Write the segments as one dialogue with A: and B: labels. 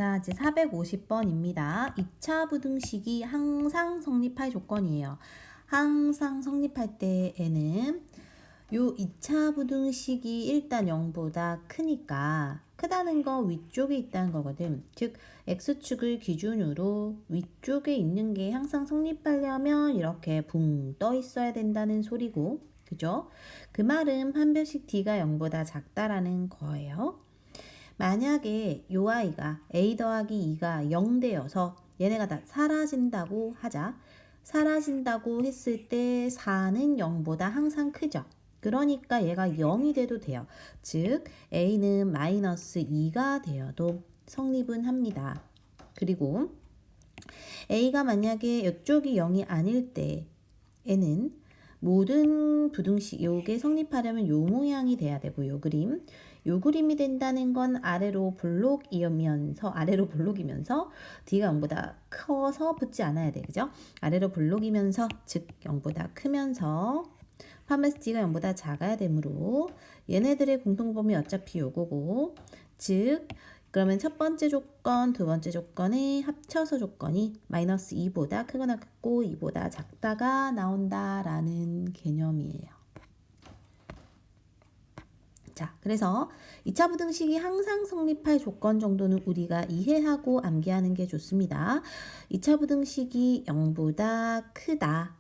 A: 자, 이제 450번입니다. 2차 부등식이 항상 성립할 조건이에요. 항상 성립할 때에는 요 2차 부등식이 일단 0보다 크니까 크다는 거 위쪽에 있다는 거거든. 즉 x축을 기준으로 위쪽에 있는 게 항상 성립하려면 이렇게 붕 떠 있어야 된다는 소리고, 그죠? 그 말은 판별식 d가 0보다 작다라는 거예요. 만약에 요 아이가 a 더하기 2가 0 되어서 얘네가 다 사라진다고 하자. 사라진다고 했을 때 4는 0보다 항상 크죠. 그러니까 얘가 0이 돼도 돼요. 즉 a는 마이너스 2가 되어도 성립은 합니다. 그리고 a가 만약에 이쪽이 0이 아닐 때에는 모든 부등식 요게 성립하려면 요 모양이 돼야 되고 요 그림이 된다는 건 아래로 볼록이면서 d가 0보다 커서 붙지 않아야 돼. 그죠? 아래로 볼록이면서 즉 0보다 크면서 판별식 d가 0보다 작아야 되므로 얘네들의 공통범위 어차피 요거고, 즉 그러면 첫 번째 조건, 두 번째 조건의 합쳐서 조건이 마이너스 2보다 크거나 같고 2보다 작다가 나온다라는 개념이에요. 자, 그래서 2차 부등식이 항상 성립할 조건 정도는 우리가 이해하고 암기하는 게 좋습니다. 2차 부등식이 0보다 크다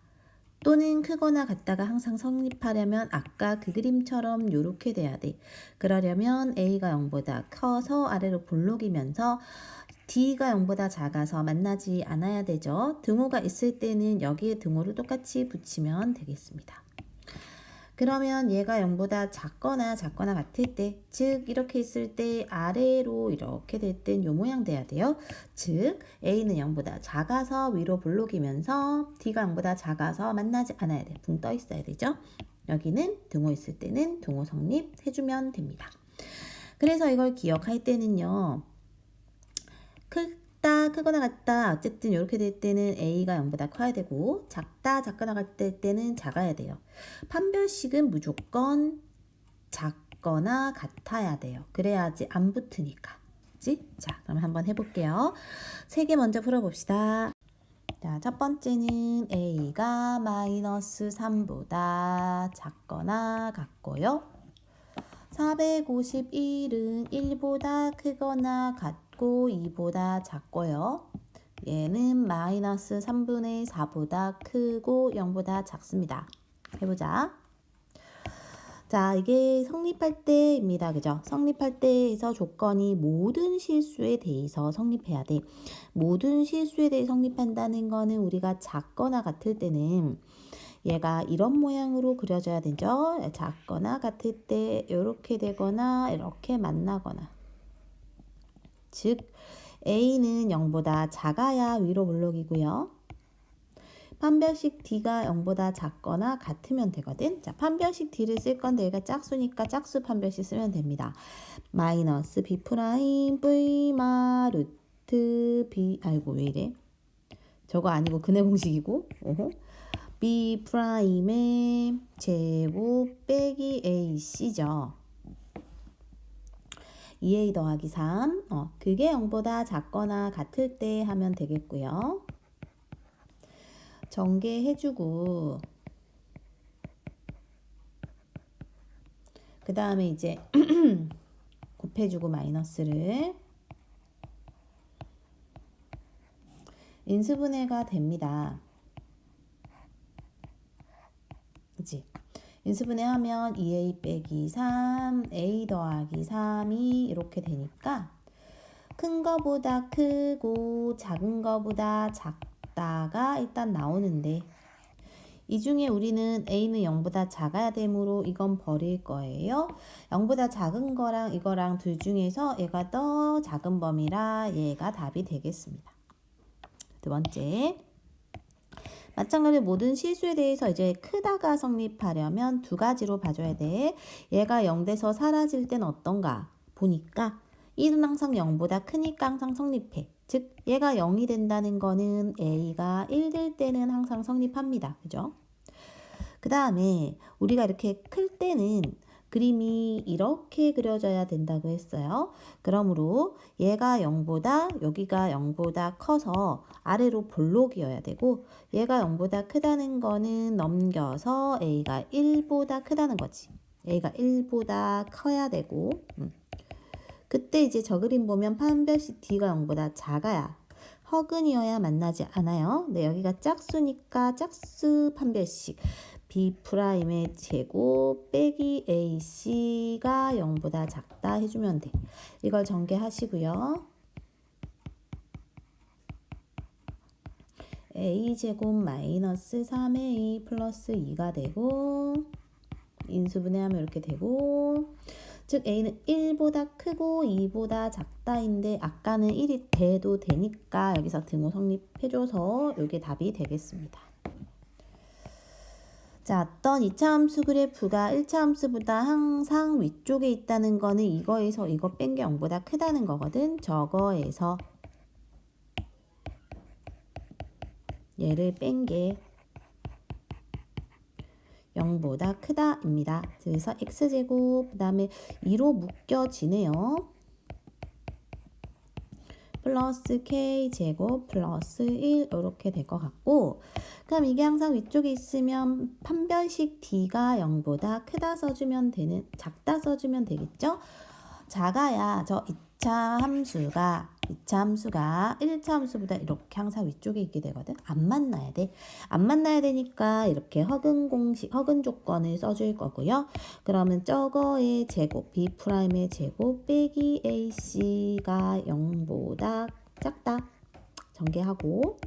A: 또는 크거나 같다가 항상 성립하려면 아까 그 그림처럼 이렇게 돼야 돼. 그러려면 a가 0보다 커서 아래로 볼록이면서 d가 0보다 작아서 만나지 않아야 되죠. 등호가 있을 때는 여기에 등호를 똑같이 붙이면 되겠습니다. 그러면 얘가 0보다 작거나 같을 때, 즉 이렇게 있을 때 아래로 이렇게 될 땐 요 모양 돼야 돼요. 즉 a는 0보다 작아서 위로 볼록이면서 d가 0보다 작아서 만나지 않아야 돼. 붕 떠 있어야 되죠. 여기는 등호 있을 때는 등호 성립해주면 됩니다. 그래서 이걸 기억할 때는요. 크다, 크거나 같다, 어쨌든 이렇게 될 때는 a가 0보다 커야 되고 작다, 작거나 같을 때는 작아야 돼요. 판별식은 무조건 작거나 같아야 돼요. 그래야지 안 붙으니까. 그치? 자, 그럼 한번 해볼게요. 3개 먼저 풀어봅시다. 자, 첫 번째는 a가 마이너스 3보다 작거나 같고요. 451은 1보다 크거나 같고 2보다 작고요. 얘는 마이너스 3분의 4보다 크고 0보다 작습니다. 해보자. 자, 이게 성립할 때입니다. 그죠? 성립할 때에서 조건이 모든 실수에 대해서 성립해야 돼. 모든 실수에 대해 성립한다는 거는 우리가 작거나 같을 때는 얘가 이런 모양으로 그려져야 되죠. 작거나 같을 때 이렇게 되거나 이렇게 만나거나, 즉 a는 0보다 작아야 위로 볼록이고요. 판별식 d가 0보다 작거나 같으면 되거든. 자, 판별식 d를 쓸 건데 얘가 짝수니까 짝수 판별식 쓰면 됩니다. 마이너스 b 프라임 v 마 루트 b, 아이고 왜 이래? 저거 아니고 근해 공식이고, b 프라임의 제곱 빼기 ac죠. 2a 더하기 3. 그게 0보다 작거나 같을 때 하면 되겠고요. 전개해주고 그 다음에 이제 곱해주고 마이너스를 인수분해가 됩니다. 그치? 인수분해하면 2a 빼기 3, a 더하기 3이 이렇게 되니까 큰 거보다 크고 작은 거보다 작다가 일단 나오는데, 이 중에 우리는 a는 0보다 작아야 되므로 이건 버릴 거예요. 0보다 작은 거랑 이거랑 둘 중에서 얘가 더 작은 범위라 얘가 답이 되겠습니다. 두 번째, 마찬가지로 모든 실수에 대해서 이제 크다가 성립하려면 두 가지로 봐줘야 돼. 얘가 0 돼서 사라질 땐 어떤가 보니까 1은 항상 0보다 크니까 항상 성립해. 즉 얘가 0이 된다는 거는 a가 1 될 때는 항상 성립합니다. 그죠? 그 다음에 우리가 이렇게 클 때는 그림이 이렇게 그려져야 된다고 했어요. 그러므로 얘가 0보다 여기가 0보다 커서 아래로 볼록이어야 되고 얘가 0보다 크다는 거는 넘겨서 A가 1보다 크다는 거지. A가 1보다 커야 되고 그때 이제 저 그림 보면 판별식 D가 0보다 작아야 허근이어야 만나지 않아요. 네, 여기가 짝수니까 짝수 판별식 B'의 제곱 빼기 AC가 0보다 작다 해주면 돼. 이걸 전개하시고요. A제곱 마이너스 3A 플러스 2가 되고 인수분해하면 이렇게 되고 즉 A는 1보다 크고 2보다 작다인데 아까는 1이 돼도 되니까 여기서 등호 성립해줘서 이게 답이 되겠습니다. 자, 어떤 2차 함수 그래프가 1차 함수보다 항상 위쪽에 있다는 거는 이거에서 이거 뺀 게 0보다 크다는 거거든. 저거에서 얘를 뺀 게 0보다 크다입니다. 그래서 x제곱 그 다음에 2로 묶여지네요. 플러스 k제곱 플러스 1 이렇게 될 것 같고 그럼 이게 항상 위쪽에 있으면 판별식 d가 0보다 크다 써주면 되는 작다 써주면 되겠죠? 작아야 저 2차 함수가 1차 함수보다 이렇게 항상 위쪽에 있게 되거든. 안 만나야 돼. 안 만나야 되니까 이렇게 허근 공식, 허근 조건을 써줄 거고요. 그러면 저거의 제곱, B'의 제곱 빼기 AC가 0보다 작다. 전개하고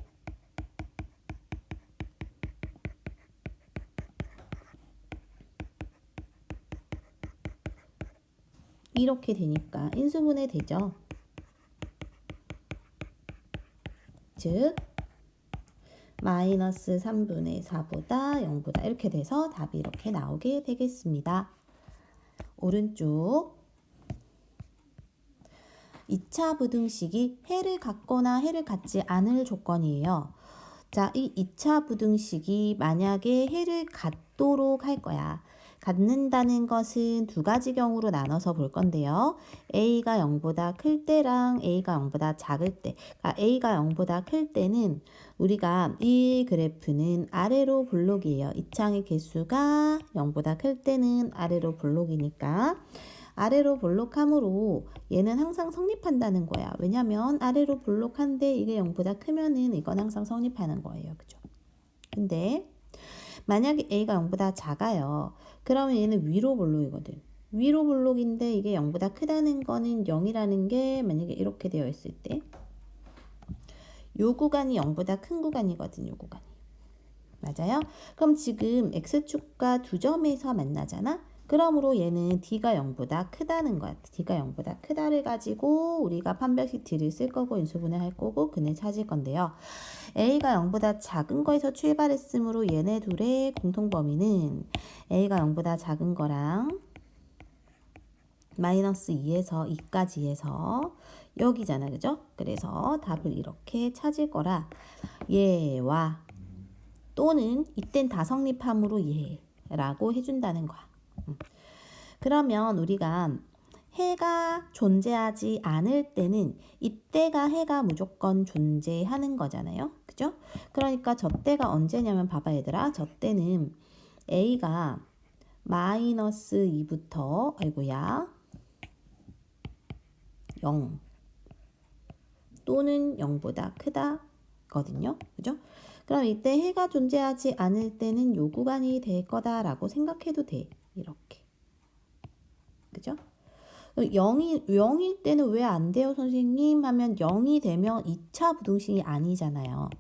A: 이렇게 되니까 인수분해 되죠. 즉 마이너스 3분의 4보다 0보다 이렇게 돼서 답이 이렇게 나오게 되겠습니다. 오른쪽 2차 부등식이 해를 갖거나 해를 갖지 않을 조건이에요. 자, 이 2차 부등식이 만약에 해를 갖도록 할 거야. 갖는다는 것은 두 가지 경우로 나눠서 볼 건데요. A가 0보다 클 때랑 A가 0보다 작을 때. 그러니까 A가 0보다 클 때는 우리가 이 그래프는 아래로 볼록이에요. 이 창의 개수가 0보다 클 때는 아래로 볼록이니까 아래로 볼록함으로 얘는 항상 성립한다는 거야. 왜냐면 아래로 볼록한데 이게 0보다 크면은 이건 항상 성립하는 거예요. 그죠? 근데 만약에 A가 0보다 작아요. 그러면 얘는 위로 볼록이거든. 위로 볼록인데 이게 0보다 크다는 거는 0이라는 게 만약에 이렇게 되어 있을 때 요 구간이 0보다 큰 구간이거든. 요 구간이. 맞아요? 그럼 지금 X축과 두 점에서 만나잖아? 그러므로 얘는 D가 0보다 크다는 거야. D가 0보다 크다를 가지고 우리가 판별식 D를 쓸 거고 인수분해 할 거고 근을 찾을 건데요. A가 0보다 작은 거에서 출발했으므로 얘네 둘의 공통범위는 A가 0보다 작은 거랑 마이너스 2에서 2까지 해서 여기잖아. 그죠? 그래서 답을 이렇게 찾을 거라 얘와 또는 이땐 다 성립함으로 얘라고 해준다는 거야. 그러면 우리가 해가 존재하지 않을 때는 이때가 해가 무조건 존재하는 거잖아요. 그죠? 그러니까 저 때가 언제냐면 봐봐 얘들아. 저 때는 A가 마이너스 2부터 아이고야 0 또는 0보다 크다 거든요. 그죠? 그럼 이때 해가 존재하지 않을 때는 요 구간이 될 거다라고 생각해도 돼. 이렇게. 그죠? 0일 때는 왜 안 돼요, 선생님? 하면 0이 되면 2차 부등식이 아니잖아요.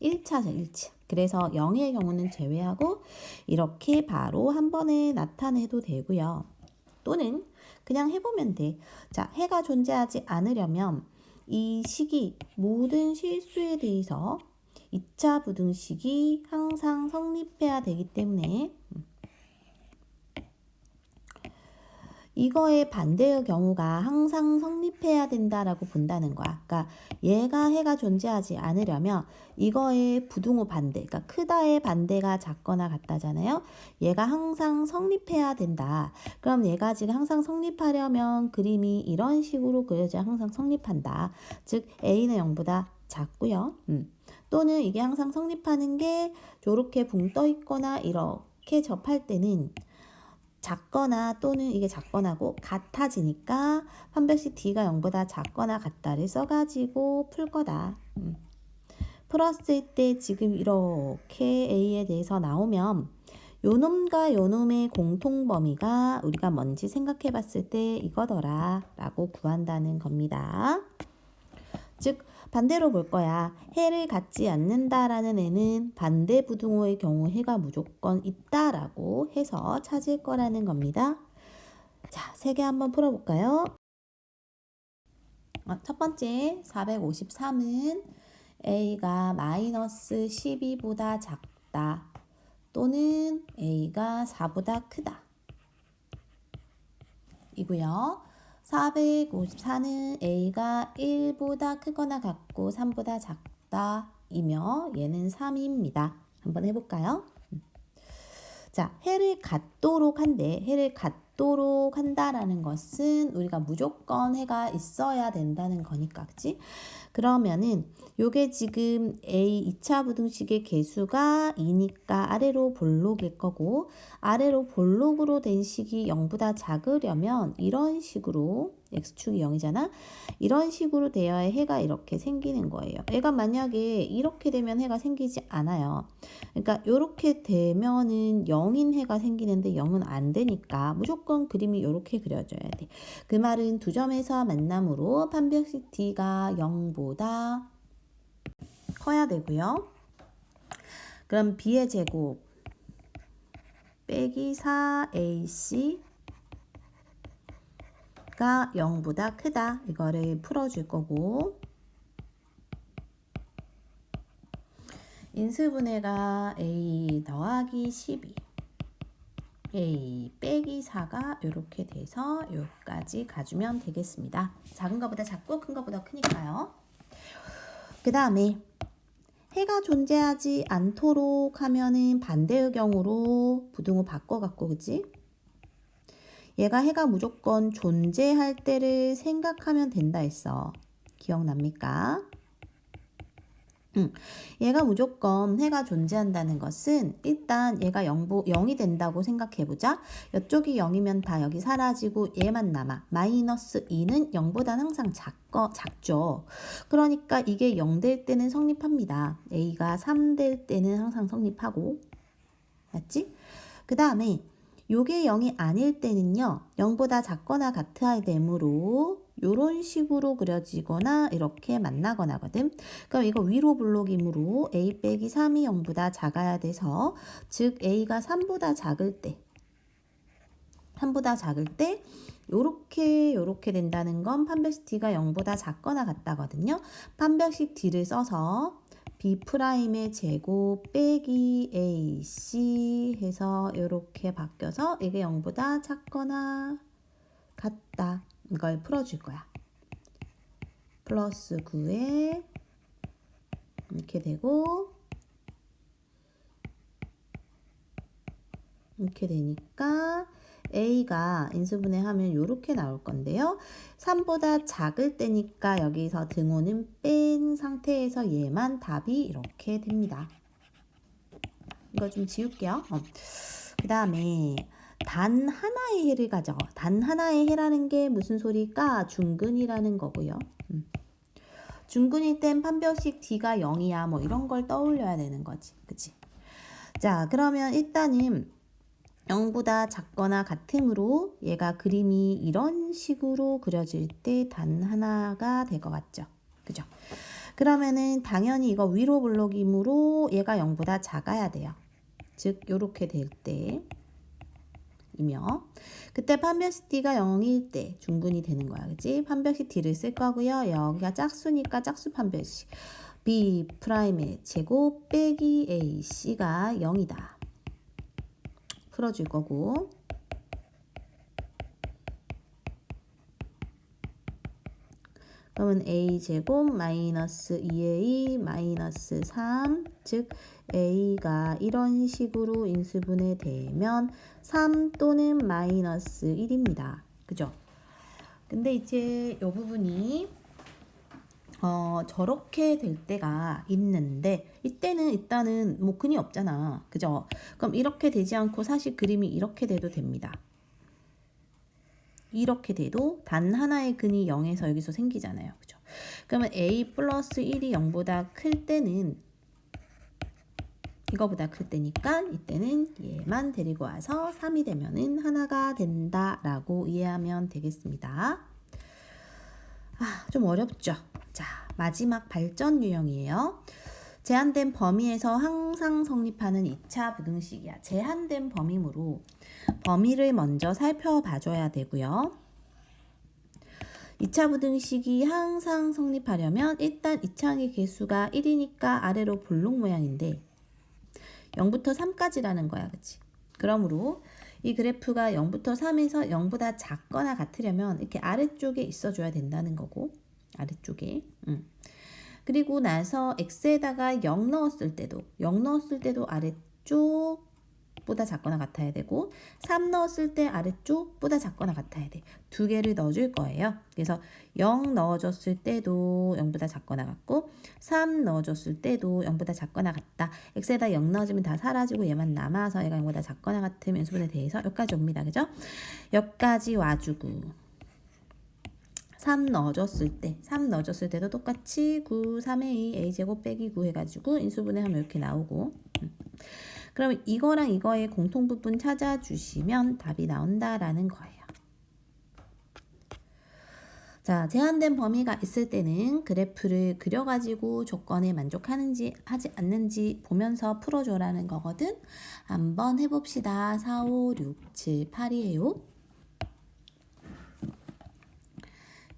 A: 1차죠, 1차. 그래서 0의 경우는 제외하고 이렇게 바로 한 번에 나타내도 되고요. 또는 그냥 해보면 돼. 자, 해가 존재하지 않으려면 이 식이 모든 실수에 대해서 2차 부등식이 항상 성립해야 되기 때문에 이거의 반대의 경우가 항상 성립해야 된다라고 본다는 거야. 그러니까 얘가 해가 존재하지 않으려면 이거의 부등호 반대, 그러니까 크다의 반대가 작거나 같다잖아요. 얘가 항상 성립해야 된다. 그럼 얘가 지금 항상 성립하려면 그림이 이런 식으로 그려져야 항상 성립한다. 즉 A는 0보다 작고요. 또는 이게 항상 성립하는 게 이렇게 붕 떠 있거나 이렇게 접할 때는 작거나 또는 이게 작거나고 같아지니까 판별식 D가 0보다 작거나 같다를 써가지고 풀 거다. 풀었을 때 지금 이렇게 A에 대해서 나오면 요놈과 요놈의 공통범위가 우리가 뭔지 생각해 봤을 때 이거더라 라고 구한다는 겁니다. 즉 반대로 볼 거야. 해를 갖지 않는다라는 애는 반대 부등호의 경우 해가 무조건 있다라고 해서 찾을 거라는 겁니다. 자, 세 개 한번 풀어볼까요? 첫 번째 453은 A가 마이너스 12보다 작다 또는 A가 4보다 크다 이고요. 454는 A가 1보다 크거나 같고 3보다 작다 이며 얘는 3입니다. 한번 해볼까요? 자, 해를 갖도록 한데 해를 갖도록 한다라는 것은 우리가 무조건 해가 있어야 된다는 거니까, 그치? 그러면은 요게 지금 A 2차 부등식의 개수가 2니까 아래로 볼록일 거고 아래로 볼록으로 된 식이 0보다 작으려면 이런 식으로 x축이 0이잖아. 이런 식으로 되어야 해가 이렇게 생기는 거예요. 얘가 만약에 이렇게 되면 해가 생기지 않아요. 그러니까 이렇게 되면은 0인 해가 생기는데 0은 안 되니까 무조건 그림이 이렇게 그려져야 돼. 그 말은 두 점에서 만남으로 판별식 D가 0보다 커야 되고요. 그럼 B의 제곱 빼기 4AC 가 0보다 크다. 이거를 풀어줄 거고 인수분해가 A 더하기 12 A 빼기 4가 이렇게 돼서 여기까지 가주면 되겠습니다. 작은 것보다 작고 큰 것보다 크니까요. 그 다음에 해가 존재하지 않도록 하면은 반대의 경우로 부등호 바꿔갖고 그치? 얘가 해가 무조건 존재할 때를 생각하면 된다 했어. 기억납니까? 얘가 무조건 해가 존재한다는 것은 일단 얘가 0이 된다고 생각해보자. 이쪽이 0이면 다 여기 사라지고 얘만 남아. 마이너스 2는 0보다는 항상 작죠. 그러니까 이게 0 될 때는 성립합니다. A가 3 될 때는 항상 성립하고. 맞지? 그 다음에 요게 0이 아닐 때는요. 0보다 작거나 같아야 되므로 요런 식으로 그려지거나 이렇게 만나거나거든. 그럼 이거 위로 블록이므로 A 빼기 3이 0보다 작아야 돼서 즉 A가 3보다 작을 때 요렇게 된다는 건 판별식 D가 0보다 작거나 같다거든요. 판별식 D를 써서 B'의 제곱 빼기 AC 해서 이렇게 바뀌어서 이게 0보다 작거나 같다. 이걸 풀어줄 거야. 플러스 9에 이렇게 되고 이렇게 되니까 A가 인수분해하면 이렇게 나올 건데요. 3보다 작을 때니까 여기서 등호는 뺀 상태에서 얘만 답이 이렇게 됩니다. 이거 좀 지울게요. 그 다음에 단 하나의 해를 가져. 단 하나의 해라는 게 무슨 소리일까? 중근이라는 거고요. 중근일 땐 판별식 D가 0이야. 뭐 이런 걸 떠올려야 되는 거지. 그치? 자, 그러면 일단은 0보다 작거나 같으므로 얘가 그림이 이런 식으로 그려질 때 단 하나가 될 것 같죠. 그죠? 그러면은 당연히 이거 위로 블록이므로 얘가 0보다 작아야 돼요. 즉 요렇게 될 때이며 그때 판별식 D가 0일 때 중근이 되는 거야. 그치? 판별식 D를 쓸 거고요. 여기가 짝수니까 짝수 판별식 B'의 제곱 빼기 AC가 0이다. 풀어줄 거고 그러면 a제곱 마이너스 2a 마이너스 3, 즉 a가 이런 식으로 인수분해 되면 3 또는 마이너스 1입니다. 그죠? 근데 이제 이 부분이 저렇게 될 때가 있는데 이때는 일단은 뭐 근이 없잖아. 그죠? 그럼 이렇게 되지 않고 사실 그림이 이렇게 돼도 됩니다. 이렇게 돼도 단 하나의 근이 0에서 여기서 생기잖아요. 그죠? 그러면 a 플러스 1이 0보다 클 때는 이거보다 클 때니까 이때는 얘만 데리고 와서 3이 되면은 하나가 된다라고 이해하면 되겠습니다. 좀 어렵죠? 자, 마지막 발전 유형이에요. 제한된 범위에서 항상 성립하는 2차 부등식이야. 제한된 범위므로 범위를 먼저 살펴봐줘야 되고요. 2차 부등식이 항상 성립하려면 일단 2차항의 개수가 1이니까 아래로 볼록 모양인데 0부터 3까지라는 거야. 그치? 그러므로 이 그래프가 0부터 3에서 0보다 작거나 같으려면 이렇게 아래쪽에 있어줘야 된다는 거고 아래쪽에 그리고 나서 x에다가 0 넣었을 때도 아래쪽보다 작거나 같아야 되고 3 넣었을 때 아래쪽보다 작거나 같아야 돼. 두 개를 넣어줄 거예요. 그래서 0 넣어줬을 때도 0보다 작거나 같고 3 넣어줬을 때도 0보다 작거나 같다. x에다 0 넣어주면 다 사라지고 얘만 남아서 얘가 0보다 작거나 같은 인수분에 대해서 여기까지 옵니다. 그죠? 여기까지 와주고 3 넣어줬을 때도 똑같이 9, 3a, a제곱 빼기 9 해가지고 인수분해하면 이렇게 나오고 그럼 이거랑 이거의 공통부분 찾아주시면 답이 나온다라는 거예요. 자, 제한된 범위가 있을 때는 그래프를 그려가지고 조건에 만족하는지 하지 않는지 보면서 풀어줘라는 거거든. 한번 해봅시다. 4, 5, 6, 7, 8이에요.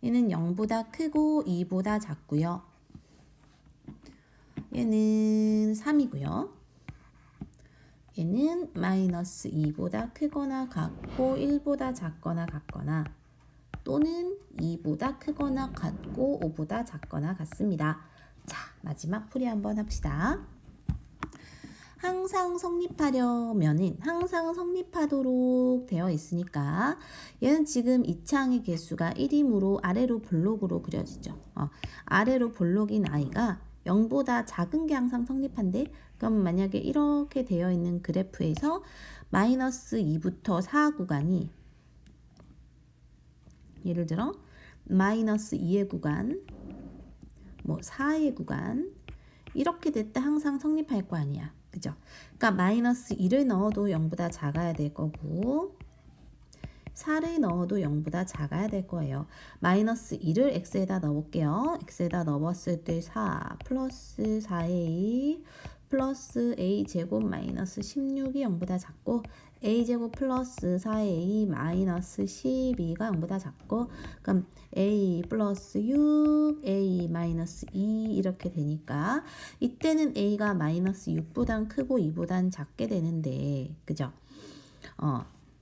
A: 얘는 0보다 크고 2보다 작고요. 얘는 3이고요. 얘는 마이너스 2보다 크거나 같고 1보다 작거나 같거나 또는 2보다 크거나 같고 5보다 작거나 같습니다. 자, 마지막 풀이 한번 합시다. 항상 성립하려면은 항상 성립하도록 되어 있으니까 얘는 지금 2차항의 개수가 1이므로 아래로 볼록으로 그려지죠. 아래로 볼록인 i가 0보다 작은 게 항상 성립한데 그럼 만약에 이렇게 되어 있는 그래프에서 마이너스 2부터 4 구간이 예를 들어 마이너스 2의 구간, 뭐 4의 구간 이렇게 됐다 항상 성립할 거 아니야. 그죠? 그러니까 마이너스 1을 넣어도 0보다 작아야 될 거고 4를 넣어도 0보다 작아야 될 거예요. 마이너스 1을 x에다 넣어볼게요. x에다 넣었을 때 4 플러스 4a 플러스 a제곱 마이너스 16이 0보다 작고 a제곱 플러스 4a 마이너스 12가 0보다 작고 그럼 a 플러스 6 a 마이너스 2 이렇게 되니까 이때는 a가 마이너스 6보단 크고 2보단 작게 되는데 그죠?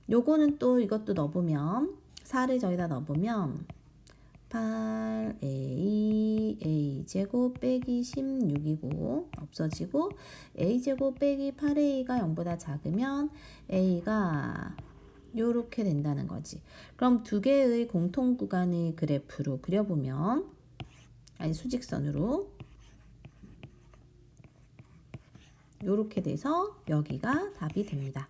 A: 요거는 또 이것도 넣어보면 4를 저기다 넣어보면 8a a제곱 빼기 16이고 없어지고 a제곱 빼기 8a가 0보다 작으면 a가 요렇게 된다는 거지. 그럼 두 개의 공통 구간의 그래프로 그려보면 아니 수직선으로 요렇게 돼서 여기가 답이 됩니다.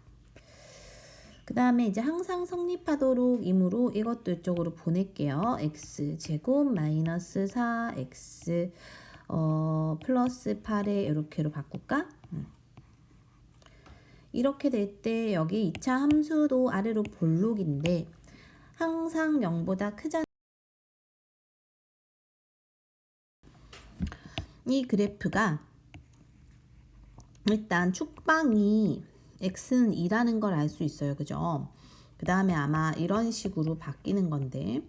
A: 그 다음에 이제 항상 성립하도록 이므로 이것도 이쪽으로 보낼게요. x제곱 마이너스 4x 플러스 8에 이렇게로 바꿀까? 이렇게 될 때 여기 2차 함수도 아래로 볼록인데 항상 0보다 크잖아. 이 그래프가 일단 축방이 x는 2라는 걸 알 수 있어요. 그죠? 그 다음에 아마 이런 식으로 바뀌는 건데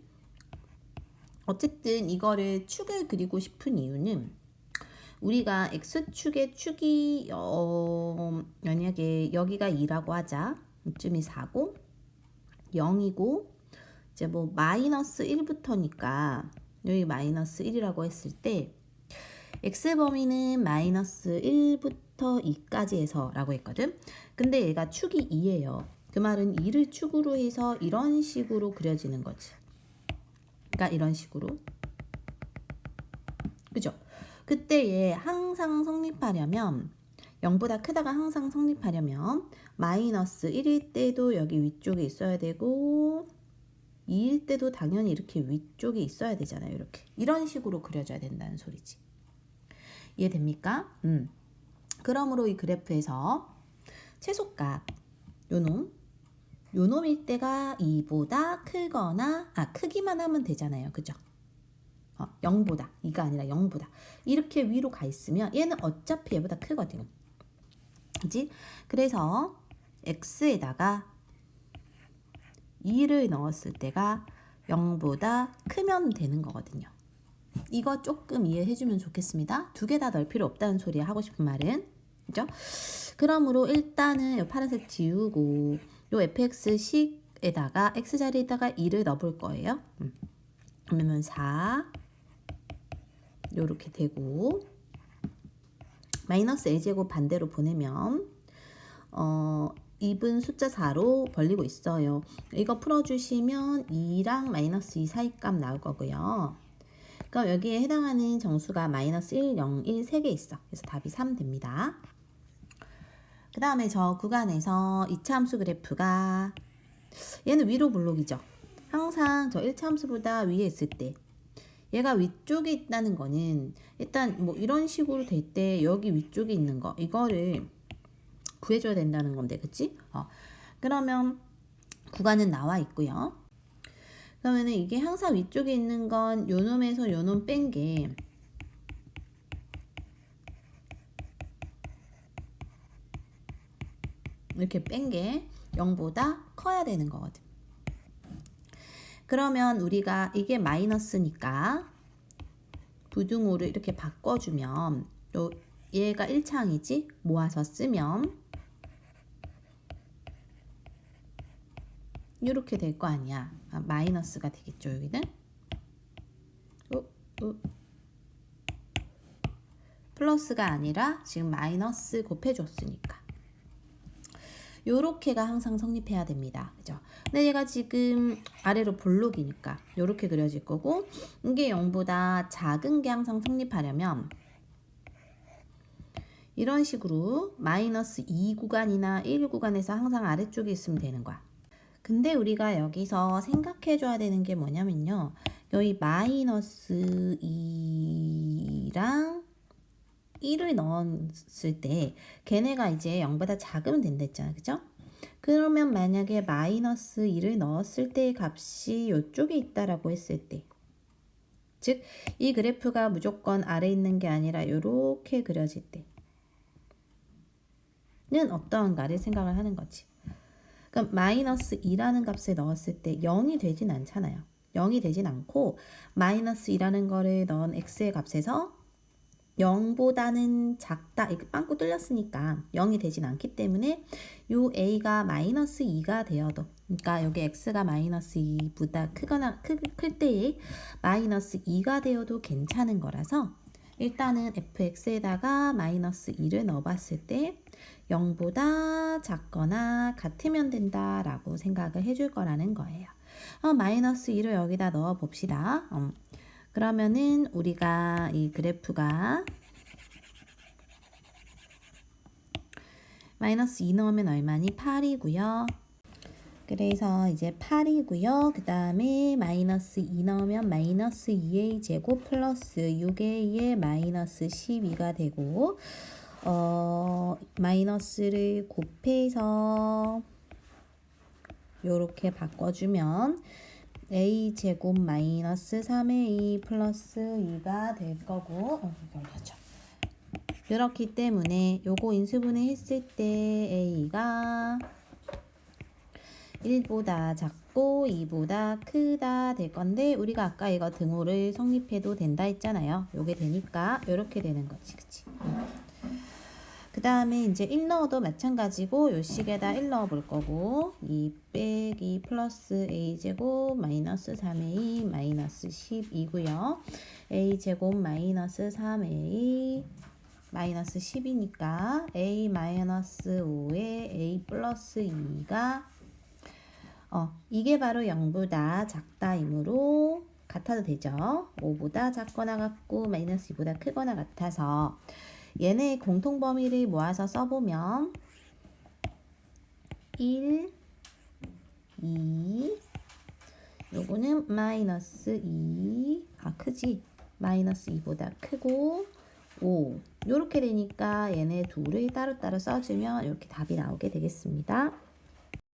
A: 어쨌든 이거를 축을 그리고 싶은 이유는 우리가 x축의 축이 만약에 여기가 2라고 하자. 이쯤이 4고 0이고 이제 뭐 마이너스 1부터니까 여기 마이너스 1이라고 했을 때 x범위는 마이너스 1부터 2까지 해서 라고 했거든. 근데 얘가 축이 2예요. 그 말은 2를 축으로 해서 이런 식으로 그려지는 거지. 그러니까 이런 식으로. 그죠? 그때 얘 항상 성립하려면 0보다 크다가 항상 성립하려면 마이너스 1일 때도 여기 위쪽에 있어야 되고 2일 때도 당연히 이렇게 위쪽에 있어야 되잖아요. 이렇게. 이런 식으로 그려줘야 된다는 소리지. 이해됩니까? 그러므로 이 그래프에서 최소값 요놈일 때가 2보다 크거나 크기만 하면 되잖아요. 그죠? 0보다 2가 아니라 0보다 이렇게 위로 가 있으면 얘는 어차피 얘보다 크거든요. 그지? 그래서 x에다가 2를 넣었을 때가 0보다 크면 되는 거거든요. 이거 조금 이해해주면 좋겠습니다. 두 개 다 넣을 필요 없다는 소리야. 하고 싶은 말은. 그죠? 그러므로 일단은 이 파란색 지우고 요 fx식에다가 x자리에다가 2를 넣어볼 거예요. 그러면 4 요렇게 되고 마이너스 a제곱 반대로 보내면 2분 숫자 4로 벌리고 있어요. 이거 풀어주시면 2랑 마이너스 2 사이 값 나올 거고요. 그럼 여기에 해당하는 정수가 마이너스 1, 0, 1 3개 있어. 그래서 답이 3 됩니다. 그 다음에 저 구간에서 2차 함수 그래프가 얘는 위로 블록이죠. 항상 저 1차 함수보다 위에 있을 때 얘가 위쪽에 있다는 거는 일단 뭐 이런 식으로 될 때 여기 위쪽에 있는 거 이거를 구해줘야 된다는 건데 그치? 그러면 구간은 나와 있고요. 그러면은 이게 항상 위쪽에 있는 건 요놈에서 요놈 뺀 게 이렇게 뺀 게 0보다 커야 되는 거거든. 그러면 우리가 이게 마이너스니까 부등호를 이렇게 바꿔주면 요 얘가 1차항이지? 모아서 쓰면 이렇게 될 거 아니야. 마이너스가 되겠죠, 여기는. 플러스가 아니라 지금 마이너스 곱해줬으니까. 요렇게가 항상 성립해야 됩니다. 그죠? 근데 얘가 지금 아래로 볼록이니까 요렇게 그려질 거고 이게 0보다 작은 게 항상 성립하려면 이런 식으로 마이너스 2 구간이나 1 구간에서 항상 아래쪽에 있으면 되는 거야. 근데 우리가 여기서 생각해 줘야 되는 게 뭐냐면요. 여기 마이너스 2랑 1을 넣었을 때 걔네가 이제 0보다 작으면 된다 했잖아. 그죠? 그러면 만약에 마이너스 2를 넣었을 때의 값이 이쪽에 있다라고 했을 때 즉 이 그래프가 무조건 아래 있는 게 아니라 이렇게 그려질 때는 어떠한가를 생각을 하는 거지. 그럼 마이너스 2라는 값을 넣었을 때 0이 되진 않잖아요. 0이 되진 않고 마이너스 2라는 거를 넣은 x의 값에서 0보다는 작다. 이거 빵꾸 뚫렸으니까 0이 되진 않기 때문에 요 a가 마이너스 2가 되어도 그러니까 여기 x가 마이너스 2보다 크거나 클 때에 마이너스 2가 되어도 괜찮은 거라서 일단은 fx에다가 마이너스 2를 넣어봤을 때 0보다 작거나 같으면 된다라고 생각을 해줄 거라는 거예요. 마이너스 2를 여기다 넣어 봅시다. 그러면은 우리가 이 그래프가 마이너스 2 넣으면 얼마니? 8이고요. 그래서 이제 8이고요. 그 다음에 마이너스 2 넣으면 마이너스 2a 제곱 플러스 6a의 마이너스 12가 되고 마이너스를 곱해서 요렇게 바꿔주면 a 제곱 마이너스 3a 플러스 2가 될 거고 그렇기 때문에 요거 인수분해 했을 때 a가 1보다 작고 2보다 크다 될 건데 우리가 아까 이거 등호를 성립해도 된다 했잖아요. 요게 되니까 요렇게 되는 거지. 그치? 그 다음에 이제 1 넣어도 마찬가지고 요 식에다 1 넣어 볼 거고 2 빼기 플러스 a제곱 마이너스 3a 마이너스 10이고요. a제곱 마이너스 3a 마이너스 10이니까 a 마이너스 5에 a 플러스 2가 이게 바로 0보다 작다이므로 같아도 되죠. 5보다 작거나 같고 마이너스 2보다 크거나 같아서 얘네 공통 범위를 모아서 써보면 1, 2 요거는 마이너스 2 크지? 마이너스 2보다 크고 5 요렇게 되니까 얘네 둘을 따로따로 써주면 이렇게 답이 나오게 되겠습니다.